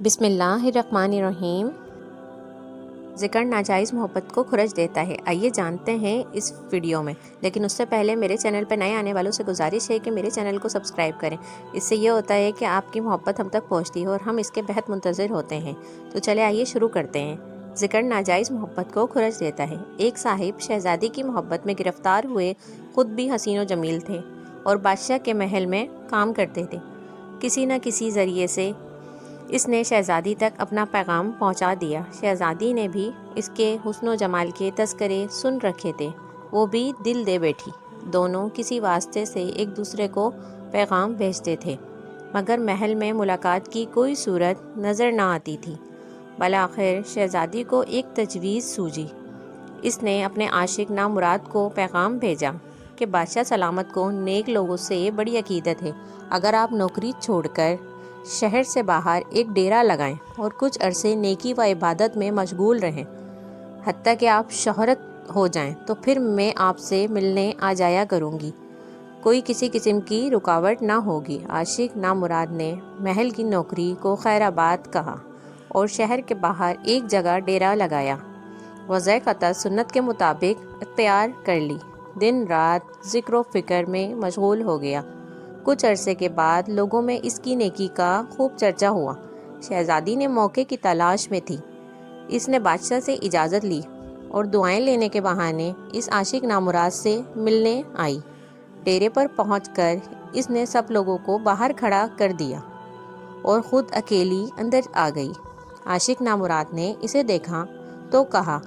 بسم اللہ الرحمن الرحیم۔ ذکر ناجائز محبت کو خرج دیتا ہے، آئیے جانتے ہیں اس ویڈیو میں۔ لیکن اس سے پہلے میرے چینل پر نئے آنے والوں سے گزارش ہے کہ میرے چینل کو سبسکرائب کریں۔ اس سے یہ ہوتا ہے کہ آپ کی محبت ہم تک پہنچتی ہے اور ہم اس کے بہت منتظر ہوتے ہیں۔ تو چلے آئیے شروع کرتے ہیں۔ ذکر ناجائز محبت کو خرج دیتا ہے۔ ایک صاحب شہزادی کی محبت میں گرفتار ہوئے، خود بھی حسین و جمیل تھے اور بادشاہ کے محل میں کام کرتے تھے۔ کسی نہ کسی ذریعے سے اس نے شہزادی تک اپنا پیغام پہنچا دیا۔ شہزادی نے بھی اس کے حسن و جمال کے تذکرے سن رکھے تھے، وہ بھی دل دے بیٹھی۔ دونوں کسی واسطے سے ایک دوسرے کو پیغام بھیجتے تھے، مگر محل میں ملاقات کی کوئی صورت نظر نہ آتی تھی۔ بالآخر شہزادی کو ایک تجویز سوجھی۔ اس نے اپنے عاشق نامراد کو پیغام بھیجا کہ بادشاہ سلامت کو نیک لوگوں سے بڑی عقیدت ہے، اگر آپ نوکری چھوڑ کر شہر سے باہر ایک ڈیرا لگائیں اور کچھ عرصے نیکی و عبادت میں مشغول رہیں، حتیٰ کہ آپ شہرت ہو جائیں، تو پھر میں آپ سے ملنے آ جایا کروں گی، کوئی کسی قسم کی رکاوٹ نہ ہوگی۔ عاشق نامراد نے محل کی نوکری کو خیر آباد کہا اور شہر کے باہر ایک جگہ ڈیرا لگایا، وضع قطع سنت کے مطابق اختیار کر لی، دن رات ذکر و فکر میں مشغول ہو گیا۔ کچھ عرصے کے بعد لوگوں میں اس کی نیکی کا خوب چرچا ہوا۔ شہزادی نے موقع کی تلاش میں تھی، اس نے بادشاہ سے اجازت لی اور دعائیں لینے کے بہانے اس عاشق نامراد سے ملنے آئی۔ ڈیرے پر پہنچ کر اس نے سب لوگوں کو باہر کھڑا کر دیا اور خود اکیلی اندر آ گئی۔ عاشق نامراد نے اسے دیکھا تو کہا،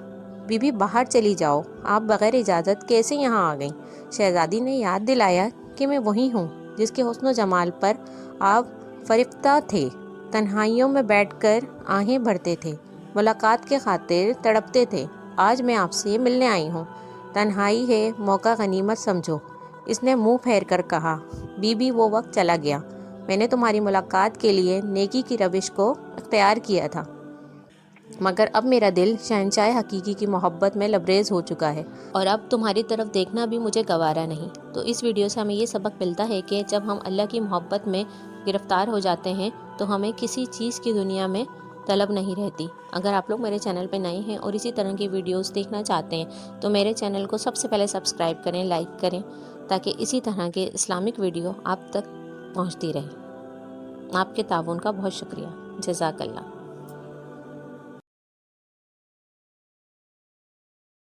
بی بی باہر چلی جاؤ، آپ بغیر اجازت کیسے یہاں آ گئیں؟ شہزادی نے یاد دلایا کہ میں وہی ہوں جس کے حسن و جمال پر آپ فریفتہ تھے، تنہائیوں میں بیٹھ کر آہیں بھرتے تھے، ملاقات کے خاطر تڑپتے تھے۔ آج میں آپ سے ملنے آئی ہوں، تنہائی ہے، موقع غنیمت سمجھو۔ اس نے منہ پھیر کر کہا، بی بی وہ وقت چلا گیا، میں نے تمہاری ملاقات کے لیے نیکی کی روش کو اختیار کیا تھا، مگر اب میرا دل شہنشاہ حقیقی کی محبت میں لبریز ہو چکا ہے اور اب تمہاری طرف دیکھنا بھی مجھے گوارا نہیں۔ تو اس ویڈیو سے ہمیں یہ سبق ملتا ہے کہ جب ہم اللہ کی محبت میں گرفتار ہو جاتے ہیں تو ہمیں کسی چیز کی دنیا میں طلب نہیں رہتی۔ اگر آپ لوگ میرے چینل پہ نئے ہیں اور اسی طرح کی ویڈیوز دیکھنا چاہتے ہیں تو میرے چینل کو سب سے پہلے سبسکرائب کریں، لائک کریں، تاکہ اسی طرح کے اسلامک ویڈیو آپ تک پہنچتی رہے۔ آپ کے تعاون کا بہت شکریہ، جزاک اللہ۔